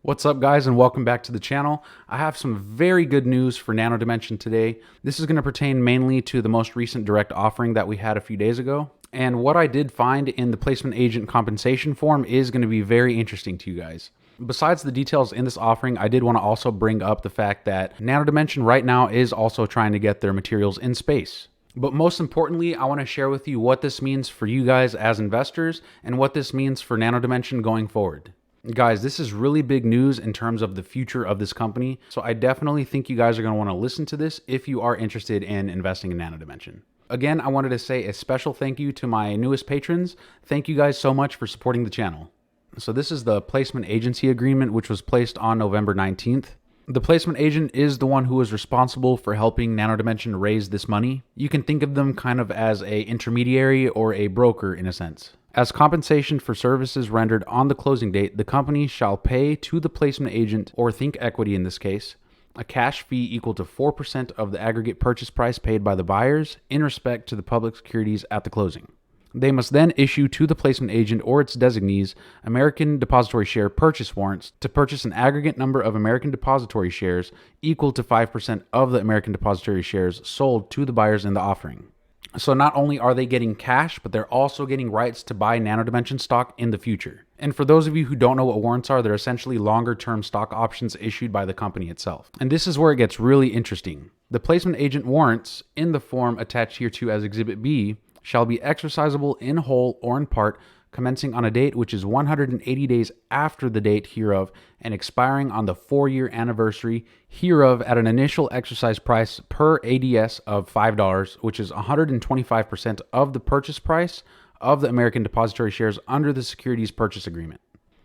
What's up, guys, and welcome back to the channel. I have some very good news for Nano Dimension today. This is going to pertain mainly to the most recent direct offering that we had a few days ago. And what I did find in the placement agent compensation form is going to be very interesting to you guys. Besides the details in this offering, I did want to also bring up the fact that Nano Dimension right now is also trying to get their materials in space. But most importantly, I want to share with you what this means for you guys as investors and what this means for Nano Dimension going forward. Guys, this is really big news in terms of the future of this company. So I definitely think you guys are going to want to listen to this if you are interested in investing in Nano Dimension. Again, I wanted to say a special thank you to my newest patrons. Thank you guys so much for supporting the channel. So this is the placement agency agreement, which was placed on November 19th. The placement agent is the one who is responsible for helping Nano Dimension raise this money. You can think of them kind of as an intermediary or a broker in a sense. As compensation for services rendered on the closing date, the company shall pay to the placement agent, or Think Equity in this case, a cash fee equal to 4% of the aggregate purchase price paid by the buyers in respect to the public securities at the closing. They must then issue to the placement agent or its designees American Depository Share purchase warrants to purchase an aggregate number of American Depository shares equal to 5% of the American Depository shares sold to the buyers in the offering. So not only are they getting cash, but they're also getting rights to buy Nano Dimension stock in the future. And for those of you who don't know what warrants are, they're essentially longer-term stock options issued by the company itself. And this is where it gets really interesting. The placement agent warrants, in the form attached hereto as Exhibit B, shall be exercisable in whole or in part, commencing on a date which is 180 days after the date hereof and expiring on the 4-year anniversary hereof at an initial exercise price per ADS of $5, which is 125% of the purchase price of the American Depository shares under the securities purchase agreement.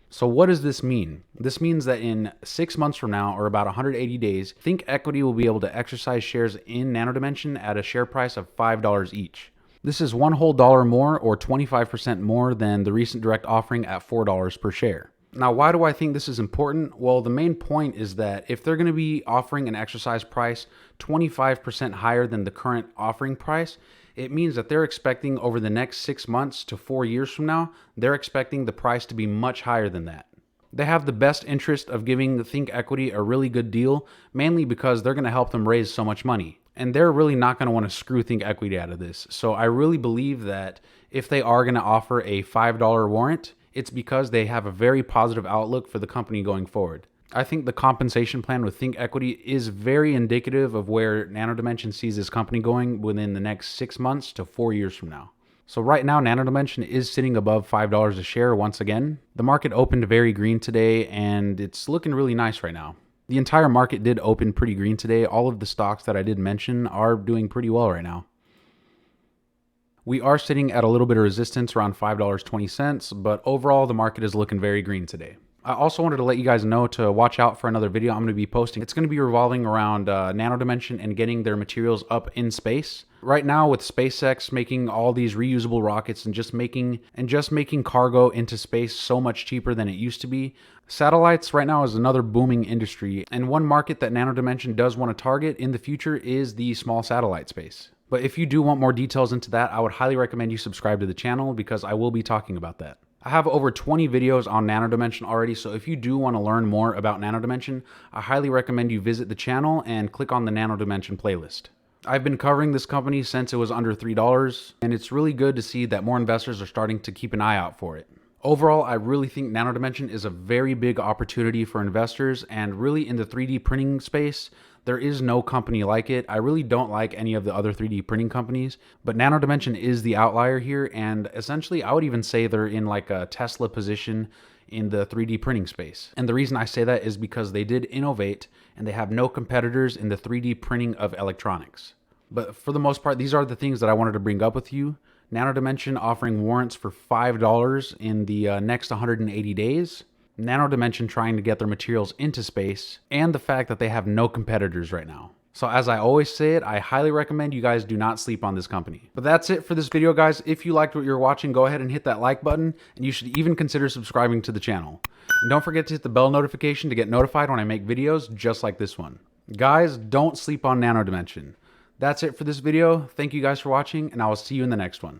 So what does this mean? This means that in 6 months from now, or about 180 days, Think Equity will be able to exercise shares in Nano Dimension at a share price of $5 each. This is $1 whole more, or 25% more than the recent direct offering at $4 per share. Now, why do I think this is important? Well, the main point is that if they're going to be offering an exercise price 25% higher than the current offering price, it means that they're expecting over the next 6 months to 4 years from now, they're expecting the price to be much higher than that. They have the best interest of giving the Think Equity a really good deal, mainly because they're going to help them raise so much money. And they're really not going to want to screw Think Equity out of this. So I really believe that if they are going to offer a $5 warrant, it's because they have a very positive outlook for the company going forward. I think the compensation plan with Think Equity is very indicative of where Nano Dimension sees this company going within the next 6 months to 4 years from now. So right now, Nano Dimension is sitting above $5 a share once again. The market opened very green today, and it's looking really nice right now. The entire market did open pretty green today. All of the stocks that I did mention are doing pretty well right now. We are sitting at a little bit of resistance around $5.20, but overall the market is looking very green today. I also wanted to let you guys know to watch out for another video I'm going to be posting. It's going to be revolving around Nano Dimension and getting their materials up in space. Right now, with SpaceX making all these reusable rockets and just making cargo into space so much cheaper than it used to be, satellites right now is another booming industry. And one market that Nano Dimension does want to target in the future is the small satellite space. But if you do want more details into that, I would highly recommend you subscribe to the channel because I will be talking about that. I have over 20 videos on Nano Dimension already, so if you do want to learn more about Nano Dimension, I highly recommend you visit the channel and click on the Nano Dimension playlist. I've been covering this company since it was under $3, and it's really good to see that more investors are starting to keep an eye out for it. Overall, I really think Nano Dimension is a very big opportunity for investors, and really in the 3D printing space, there is no company like it. I really don't like any of the other 3D printing companies, but Nano Dimension is the outlier here, and essentially I would even say they're in like a Tesla position in the 3D printing space. And the reason I say that is because they did innovate, and they have no competitors in the 3D printing of electronics. But for the most part, these are the things that I wanted to bring up with you. Nano Dimension offering warrants for $5 in the next 180 days. Nano Dimension trying to get their materials into space, and the fact that they have no competitors right now. So as I always say it, I highly recommend you guys do not sleep on this company. But that's it for this video, guys. If you liked what you're watching, go ahead and hit that like button, and you should even consider subscribing to the channel. And don't forget to hit the bell notification to get notified when I make videos just like this one. Guys, don't sleep on Nano Dimension. That's it for this video. Thank you guys for watching, and I will see you in the next one.